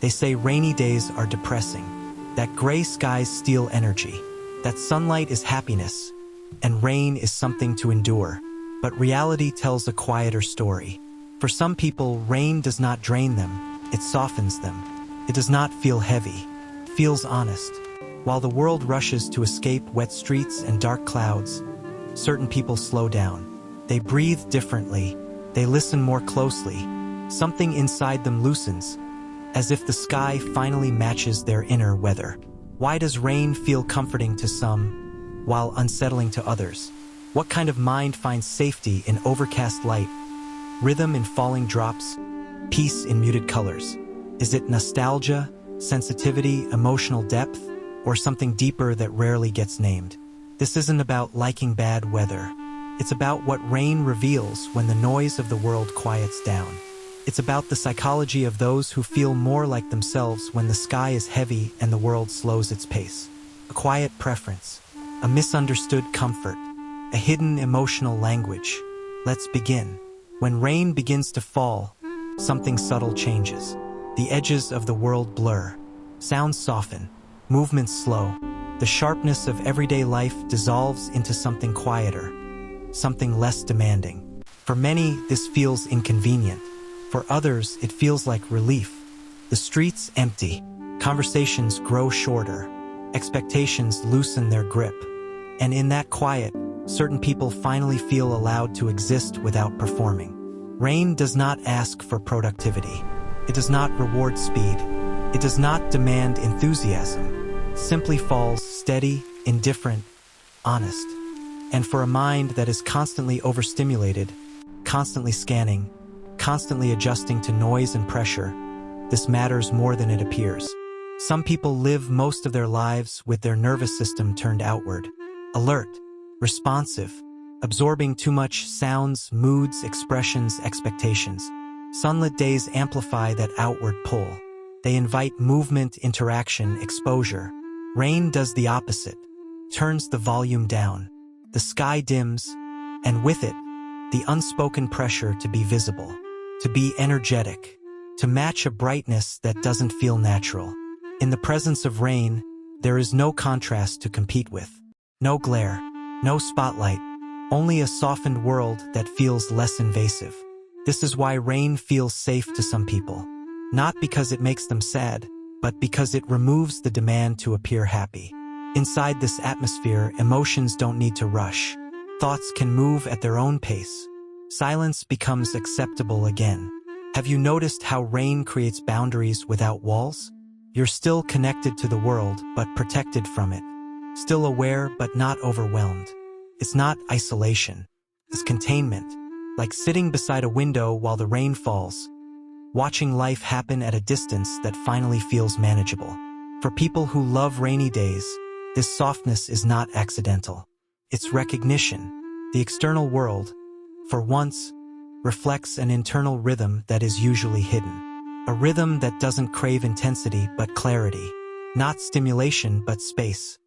They say rainy days are depressing, that gray skies steal energy, that sunlight is happiness, and rain is something to endure. But reality tells a quieter story. For some people, rain does not drain them, it softens them. It does not feel heavy, it feels honest. While the world rushes to escape wet streets and dark clouds, certain people slow down. They breathe differently, they listen more closely. Something inside them loosens, as if the sky finally matches their inner weather. Why does rain feel comforting to some, while unsettling to others? What kind of mind finds safety in overcast light, rhythm in falling drops, peace in muted colors? Is it nostalgia, sensitivity, emotional depth, or something deeper that rarely gets named? This isn't about liking bad weather. It's about what rain reveals when the noise of the world quiets down. It's about the psychology of those who feel more like themselves when the sky is heavy and the world slows its pace. A quiet preference, a misunderstood comfort, a hidden emotional language. Let's begin. When rain begins to fall, something subtle changes. The edges of the world blur. Sounds soften. Movements slow. The sharpness of everyday life dissolves into something quieter, something less demanding. For many, this feels inconvenient. For others, it feels like relief. The streets empty. Conversations grow shorter. Expectations loosen their grip. And in that quiet, certain people finally feel allowed to exist without performing. Rain does not ask for productivity. It does not reward speed. It does not demand enthusiasm. It simply falls steady, indifferent, honest. And for a mind that is constantly overstimulated, constantly scanning, constantly adjusting to noise and pressure, this matters more than it appears. Some people live most of their lives with their nervous system turned outward, alert, responsive, absorbing too much sounds, moods, expressions, expectations. Sunlit days amplify that outward pull. They invite movement, interaction, exposure. Rain does the opposite, turns the volume down. The sky dims, and with it, the unspoken pressure to be visible, to be energetic, to match a brightness that doesn't feel natural. In the presence of rain, there is no contrast to compete with. No glare, no spotlight, only a softened world that feels less invasive. This is why rain feels safe to some people. Not because it makes them sad, but because it removes the demand to appear happy. Inside this atmosphere, emotions don't need to rush. Thoughts can move at their own pace. Silence becomes acceptable again. Have you noticed how rain creates boundaries without walls? You're still connected to the world, but protected from it. Still aware, but not overwhelmed. It's not isolation. It's containment. Like sitting beside a window while the rain falls, watching life happen at a distance that finally feels manageable. For people who love rainy days, this softness is not accidental. It's recognition. The external world, for once, reflects an internal rhythm that is usually hidden. A rhythm that doesn't crave intensity but clarity. Not stimulation but space.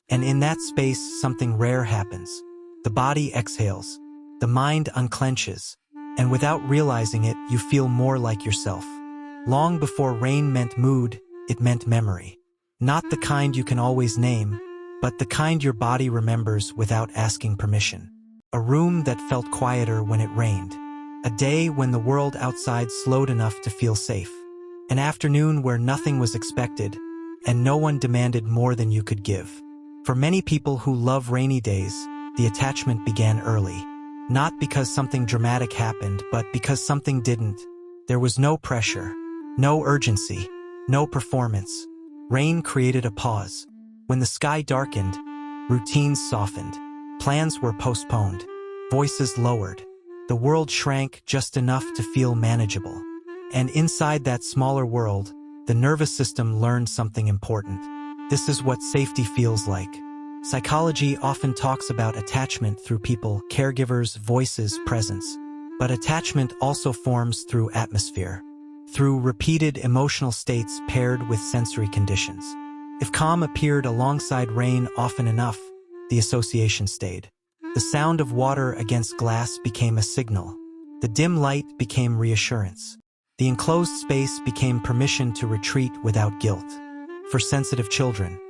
And in that space, something rare happens. The body exhales. The mind unclenches. And without realizing it, you feel more like yourself. Long before rain meant mood, it meant memory. Not the kind you can always name, but the kind your body remembers without asking permission. A room that felt quieter when it rained. A day when the world outside slowed enough to feel safe. An afternoon where nothing was expected, and no one demanded more than you could give. For many people who love rainy days, the attachment began early. Not because something dramatic happened, but because something didn't. There was no pressure, no urgency, no performance. Rain created a pause. When the sky darkened, routines softened. Plans were postponed. Voices lowered. The world shrank just enough to feel manageable. And inside that smaller world, the nervous system learned something important. This is what safety feels like. Psychology often talks about attachment through people, caregivers, voices, presence. But attachment also forms through atmosphere, through repeated emotional states paired with sensory conditions. If calm appeared alongside rain often enough, the association stayed. The sound of water against glass became a signal. The dim light became reassurance. The enclosed space became permission to retreat without guilt. For sensitive children,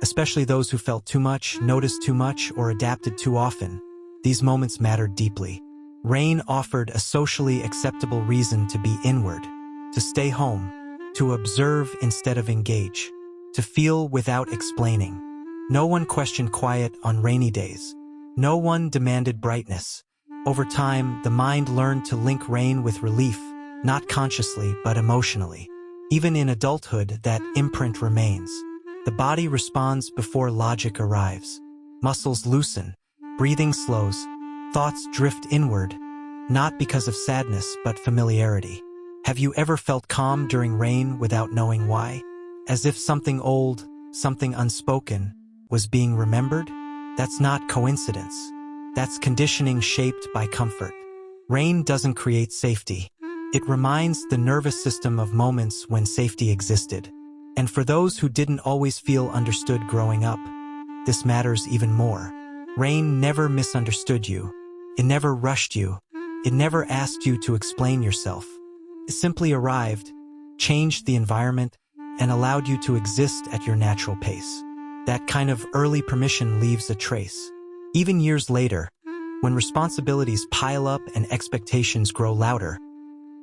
especially those who felt too much, noticed too much, or adapted too often, these moments mattered deeply. Rain offered a socially acceptable reason to be inward, to stay home, to observe instead of engage, to feel without explaining. No one questioned quiet on rainy days. No one demanded brightness. Over time, the mind learned to link rain with relief, not consciously but emotionally. Even in adulthood, that imprint remains. The body responds before logic arrives. Muscles loosen, breathing slows, thoughts drift inward, not because of sadness but familiarity. Have you ever felt calm during rain without knowing why? As if something old, something unspoken, was being remembered? That's not coincidence. That's conditioning shaped by comfort. Rain doesn't create safety. It reminds the nervous system of moments when safety existed. And for those who didn't always feel understood growing up, this matters even more. Rain never misunderstood you. It never rushed you. It never asked you to explain yourself. It simply arrived, changed the environment, and allowed you to exist at your natural pace. That kind of early permission leaves a trace. Even years later, when responsibilities pile up and expectations grow louder,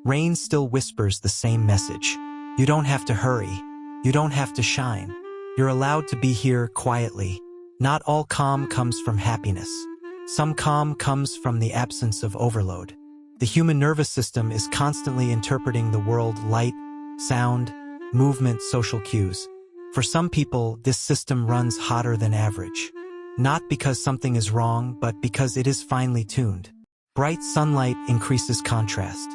rain still whispers the same message. You don't have to hurry. You don't have to shine. You're allowed to be here quietly. Not all calm comes from happiness. Some calm comes from the absence of overload. The human nervous system is constantly interpreting the world: light, sound, movement, social cues. For some people, this system runs hotter than average. Not because something is wrong, but because it is finely tuned. Bright sunlight increases contrast.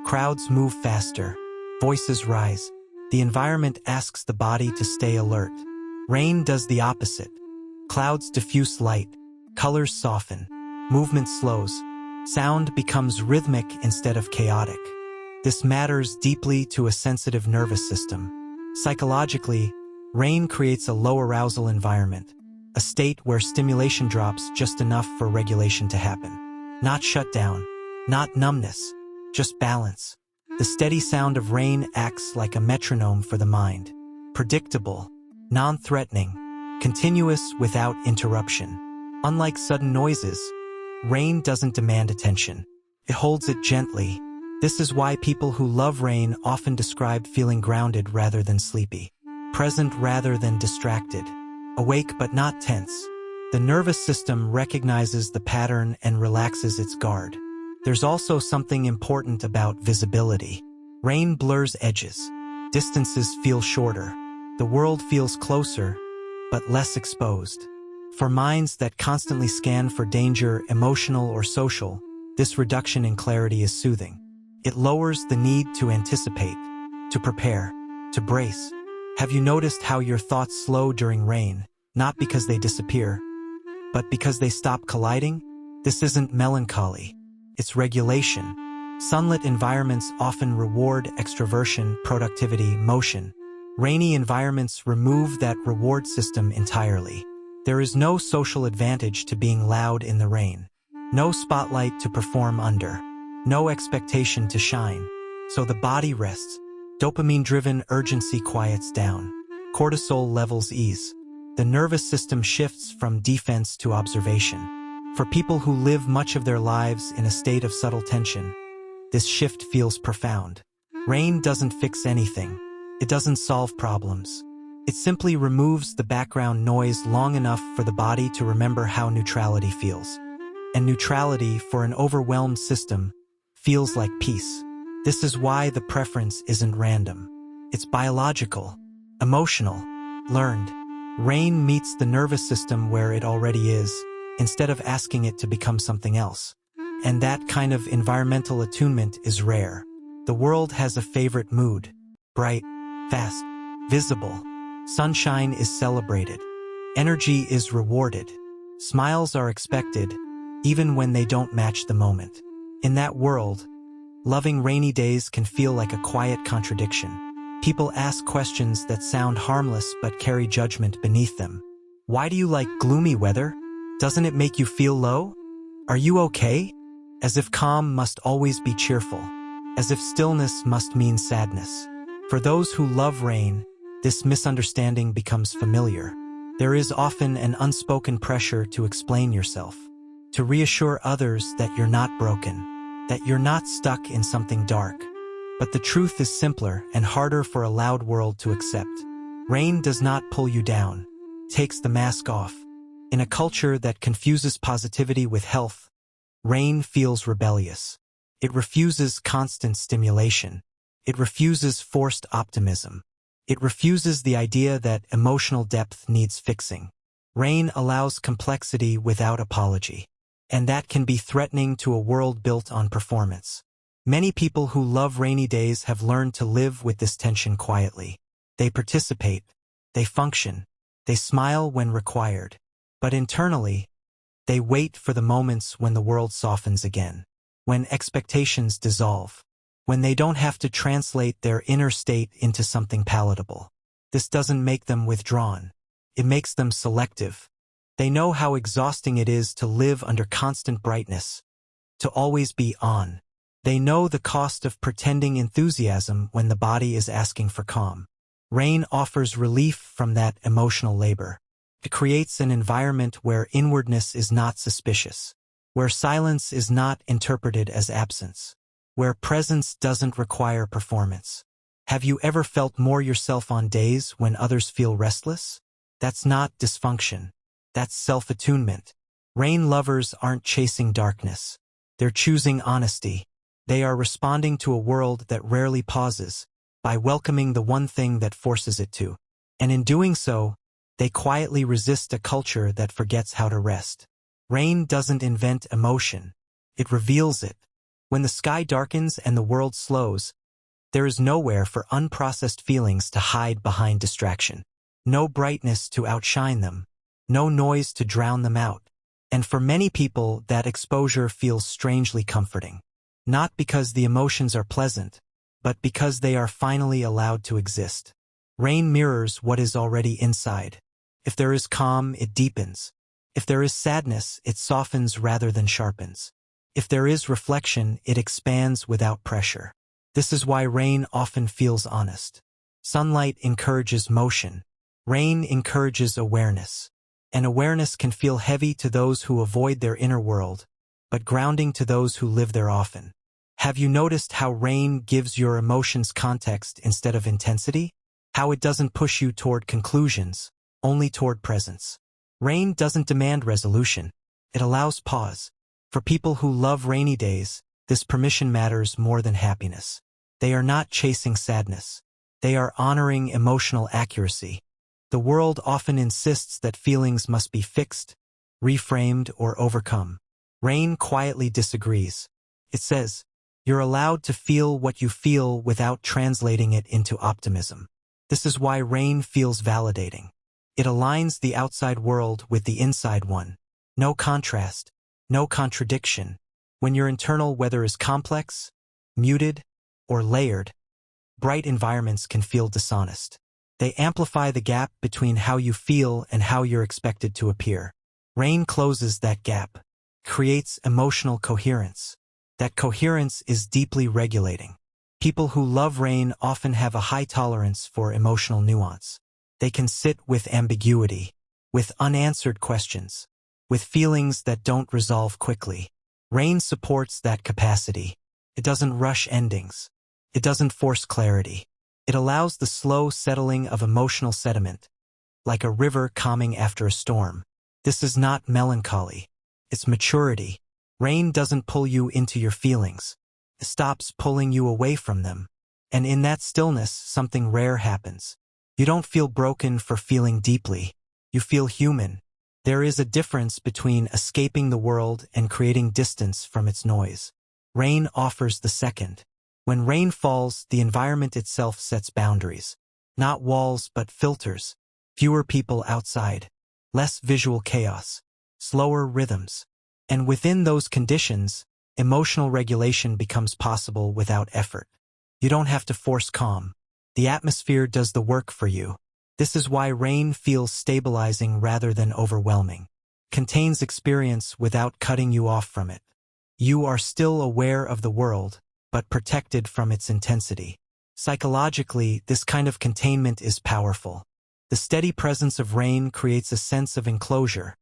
Crowds move faster. Voices rise. The environment asks the body to stay alert. Rain does the opposite. Clouds diffuse light. Colors soften. Movement slows. Sound becomes rhythmic instead of chaotic. This matters deeply to a sensitive nervous system. Psychologically, rain creates a low arousal environment, a state where stimulation drops just enough for regulation to happen. Not shutdown, not numbness, just balance. The steady sound of rain acts like a metronome for the mind. Predictable, non-threatening, continuous without interruption. Unlike sudden noises, rain doesn't demand attention. It holds it gently. This is why people who love rain often describe feeling grounded rather than sleepy, present rather than distracted, awake but not tense. The nervous system recognizes the pattern and relaxes its guard. There's also something important about visibility. Rain blurs edges. Distances feel shorter. The world feels closer, but less exposed. For minds that constantly scan for danger, emotional or social, this reduction in clarity is soothing. It lowers the need to anticipate, to prepare, to brace. Have you noticed how your thoughts slow during rain, not because they disappear, but because they stop colliding? This isn't melancholy. It's regulation. Sunlit environments often reward extroversion, productivity, motion. Rainy environments remove that reward system entirely. There is no social advantage to being loud in the rain. No spotlight to perform under. No expectation to shine. So the body rests. Dopamine-driven urgency quiets down. Cortisol levels ease. The nervous system shifts from defense to observation. For people who live much of their lives in a state of subtle tension, this shift feels profound. Rain doesn't fix anything. It doesn't solve problems. It simply removes the background noise long enough for the body to remember how neutrality feels. And neutrality, for an overwhelmed system, feels like peace. This is why the preference isn't random. It's biological, emotional, learned. Rain meets the nervous system where it already is, instead of asking it to become something else. And that kind of environmental attunement is rare. The world has a favorite mood: bright, fast, visible. Sunshine is celebrated. Energy is rewarded. Smiles are expected, even when they don't match the moment. In that world, loving rainy days can feel like a quiet contradiction. People ask questions that sound harmless but carry judgment beneath them. Why do you like gloomy weather? Doesn't it make you feel low? Are you okay? As if calm must always be cheerful. as if stillness must mean sadness. For those who love rain, this misunderstanding becomes familiar. There is often an unspoken pressure to explain yourself, to reassure others that you're not broken, that you're not stuck in something dark. But the truth is simpler and harder for a loud world to accept. Rain does not pull you down, takes the mask off. In a culture that confuses positivity with health, rain feels rebellious. It refuses constant stimulation. It refuses forced optimism. It refuses the idea that emotional depth needs fixing. Rain allows complexity without apology. And that can be threatening to a world built on performance. Many people who love rainy days have learned to live with this tension quietly. They participate, they function, they smile when required. But internally, they wait for the moments when the world softens again, when expectations dissolve, when they don't have to translate their inner state into something palatable. This doesn't make them withdrawn. It makes them selective. They know how exhausting it is to live under constant brightness, to always be on. They know the cost of pretending enthusiasm when the body is asking for calm. Rain offers relief from that emotional labor. It creates an environment where inwardness is not suspicious, where silence is not interpreted as absence, where presence doesn't require performance. Have you ever felt more yourself on days when others feel restless? That's not dysfunction. That's self-attunement. Rain lovers aren't chasing darkness. They're choosing honesty. They are responding to a world that rarely pauses, by welcoming the one thing that forces it to. And in doing so, they quietly resist a culture that forgets how to rest. Rain doesn't invent emotion. It reveals it. When the sky darkens and the world slows, there is nowhere for unprocessed feelings to hide behind distraction. No brightness to outshine them. No noise to drown them out. And for many people, that exposure feels strangely comforting. Not because the emotions are pleasant, but because they are finally allowed to exist. Rain mirrors what is already inside. If there is calm, it deepens. If there is sadness, it softens rather than sharpens. If there is reflection, it expands without pressure. This is why rain often feels honest. Sunlight encourages motion. Rain encourages awareness. And awareness can feel heavy to those who avoid their inner world, but grounding to those who live there often. Have you noticed how rain gives your emotions context instead of intensity? How it doesn't push you toward conclusions, only toward presence. Rain doesn't demand resolution. It allows pause. For people who love rainy days, this permission matters more than happiness. They are not chasing sadness. They are honoring emotional accuracy. The world often insists that feelings must be fixed, reframed, or overcome. Rain quietly disagrees. It says, you're allowed to feel what you feel without translating it into optimism. This is why rain feels validating. It aligns the outside world with the inside one. No contrast, no contradiction. When your internal weather is complex, muted, or layered, bright environments can feel dishonest. They amplify the gap between how you feel and how you're expected to appear. Rain closes that gap, creates emotional coherence. That coherence is deeply regulating. People who love rain often have a high tolerance for emotional nuance. They can sit with ambiguity, with unanswered questions, with feelings that don't resolve quickly. Rain supports that capacity. It doesn't rush endings. It doesn't force clarity. It allows the slow settling of emotional sediment, like a river calming after a storm. This is not melancholy. It's maturity. Rain doesn't pull you into your feelings. It stops pulling you away from them. And in that stillness, something rare happens. You don't feel broken for feeling deeply. You feel human. There is a difference between escaping the world and creating distance from its noise. Rain offers the second. When rain falls, the environment itself sets boundaries. Not walls, but filters. Fewer people outside. Less visual chaos. Slower rhythms. And within those conditions, emotional regulation becomes possible without effort. You don't have to force calm. The atmosphere does the work for you. This is why rain feels stabilizing rather than overwhelming. Contains experience without cutting you off from it. You are still aware of the world, but protected from its intensity. Psychologically, this kind of containment is powerful. The steady presence of rain creates a sense of enclosure,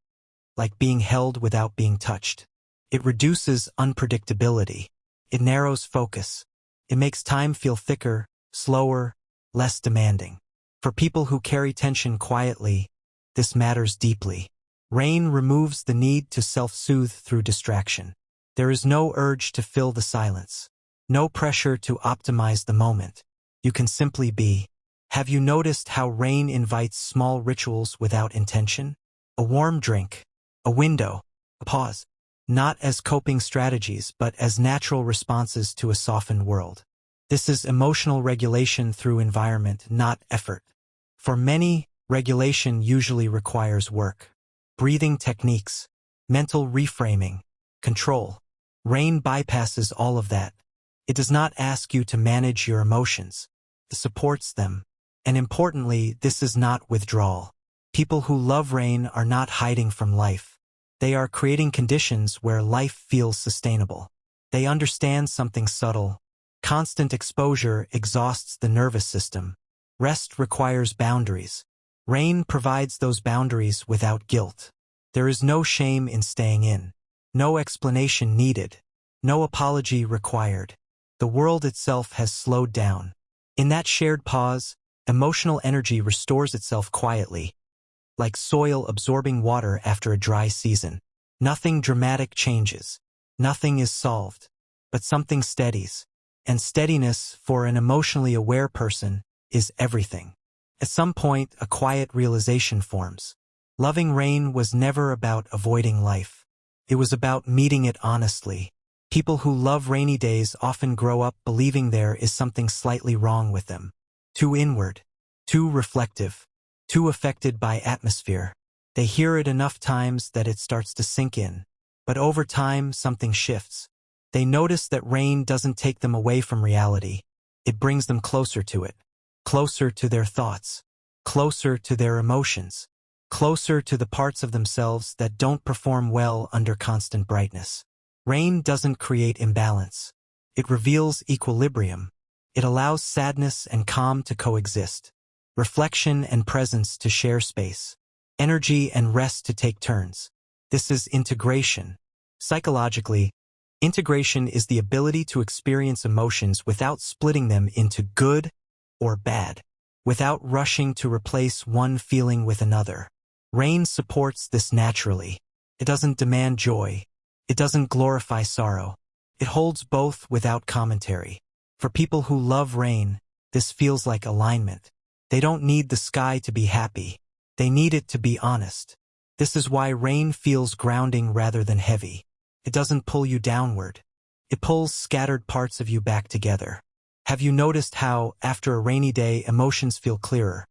like being held without being touched. It reduces unpredictability. It narrows focus. It makes time feel thicker, slower, less demanding. For people who carry tension quietly, this matters deeply. Rain removes the need to self-soothe through distraction. There is no urge to fill the silence. No pressure to optimize the moment. You can simply be. Have you noticed how rain invites small rituals without intention? A warm drink, a window, a pause. Not as coping strategies, but as natural responses to a softened world. This is emotional regulation through environment, not effort. For many, regulation usually requires work. Breathing techniques, mental reframing, control. Rain bypasses all of that. It does not ask you to manage your emotions. It supports them. And importantly, this is not withdrawal. People who love rain are not hiding from life. They are creating conditions where life feels sustainable. They understand something subtle. Constant exposure exhausts the nervous system. Rest requires boundaries. Rain provides those boundaries without guilt. There is no shame in staying in. No explanation needed. No apology required. The world itself has slowed down. In that shared pause, emotional energy restores itself quietly, like soil absorbing water after a dry season. Nothing dramatic changes. Nothing is solved. But something steadies. And steadiness, for an emotionally aware person, is everything. At some point, a quiet realization forms. Loving rain was never about avoiding life. It was about meeting it honestly. People who love rainy days often grow up believing there is something slightly wrong with them. Too inward, too reflective, too affected by atmosphere. They hear it enough times that it starts to sink in. But over time, something shifts. They notice that rain doesn't take them away from reality. It brings them closer to it. Closer to their thoughts. Closer to their emotions. Closer to the parts of themselves that don't perform well under constant brightness. Rain doesn't create imbalance. It reveals equilibrium. It allows sadness and calm to coexist. Reflection and presence to share space. Energy and rest to take turns. This is integration. Psychologically, integration is the ability to experience emotions without splitting them into good or bad, without rushing to replace one feeling with another. Rain supports this naturally. It doesn't demand joy. It doesn't glorify sorrow. It holds both without commentary. For people who love rain, this feels like alignment. They don't need the sky to be happy. They need it to be honest. This is why rain feels grounding rather than heavy. It doesn't pull you downward. It pulls scattered parts of you back together. Have you noticed how, after a rainy day, emotions feel clearer?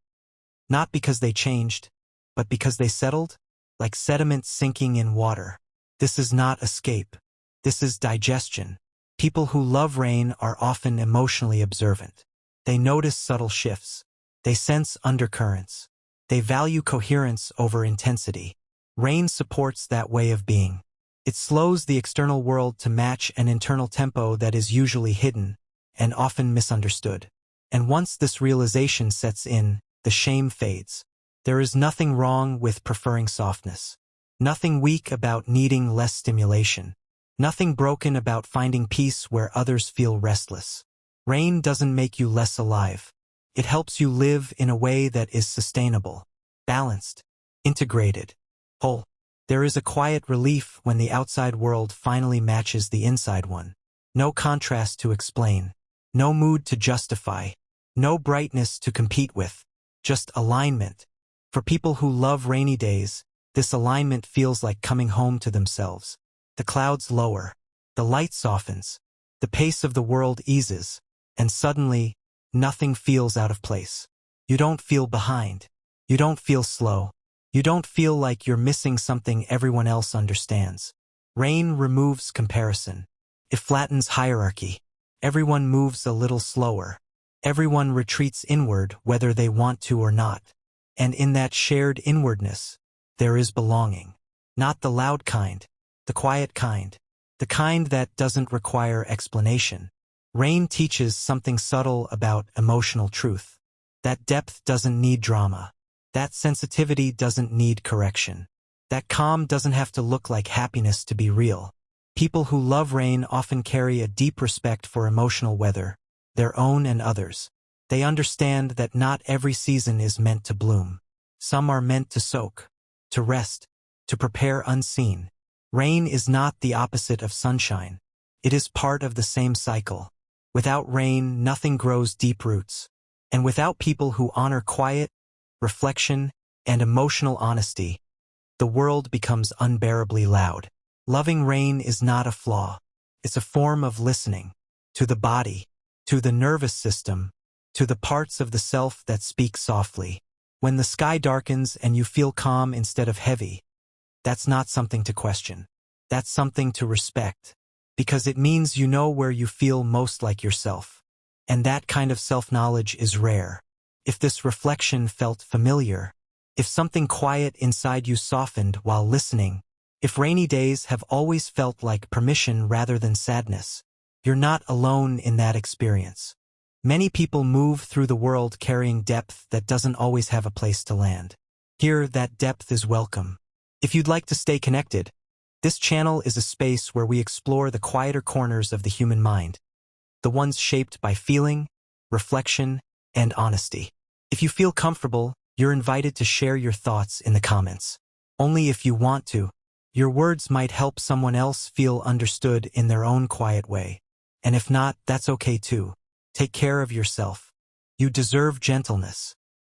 Not because they changed, but because they settled? Like sediment sinking in water. This is not escape. This is digestion. People who love rain are often emotionally observant. They notice subtle shifts. They sense undercurrents. They value coherence over intensity. Rain supports that way of being. It slows the external world to match an internal tempo that is usually hidden and often misunderstood. And once this realization sets in, the shame fades. There is nothing wrong with preferring softness. Nothing weak about needing less stimulation. Nothing broken about finding peace where others feel restless. Rain doesn't make you less alive. It helps you live in a way that is sustainable, balanced, integrated, whole. There is a quiet relief when the outside world finally matches the inside one. No contrast to explain. No mood to justify. No brightness to compete with. Just alignment. For people who love rainy days, this alignment feels like coming home to themselves. The clouds lower. The light softens. The pace of the world eases. And suddenly, nothing feels out of place. You don't feel behind. You don't feel slow. You don't feel like you're missing something everyone else understands. Rain removes comparison. It flattens hierarchy. Everyone moves a little slower. Everyone retreats inward whether they want to or not. And in that shared inwardness, there is belonging. Not the loud kind, the quiet kind, the kind that doesn't require explanation. Rain teaches something subtle about emotional truth. That depth doesn't need drama. That sensitivity doesn't need correction. That calm doesn't have to look like happiness to be real. People who love rain often carry a deep respect for emotional weather, their own and others. They understand that not every season is meant to bloom. Some are meant to soak, to rest, to prepare unseen. Rain is not the opposite of sunshine. It is part of the same cycle. Without rain, nothing grows deep roots. And without people who honor quiet, reflection, and emotional honesty, the world becomes unbearably loud. Loving rain is not a flaw. It's a form of listening to the body, to the nervous system, to the parts of the self that speak softly. When the sky darkens and you feel calm instead of heavy, that's not something to question. That's something to respect, because it means you know where you feel most like yourself. And that kind of self-knowledge is rare. If this reflection felt familiar, if something quiet inside you softened while listening, if rainy days have always felt like permission rather than sadness, you're not alone in that experience. Many people move through the world carrying depth that doesn't always have a place to land. Here, that depth is welcome. If you'd like to stay connected, this channel is a space where we explore the quieter corners of the human mind, the ones shaped by feeling, reflection, and honesty. If you feel comfortable, you're invited to share your thoughts in the comments. Only if you want to. Your words might help someone else feel understood in their own quiet way. And if not, that's okay too. Take care of yourself. You deserve gentleness.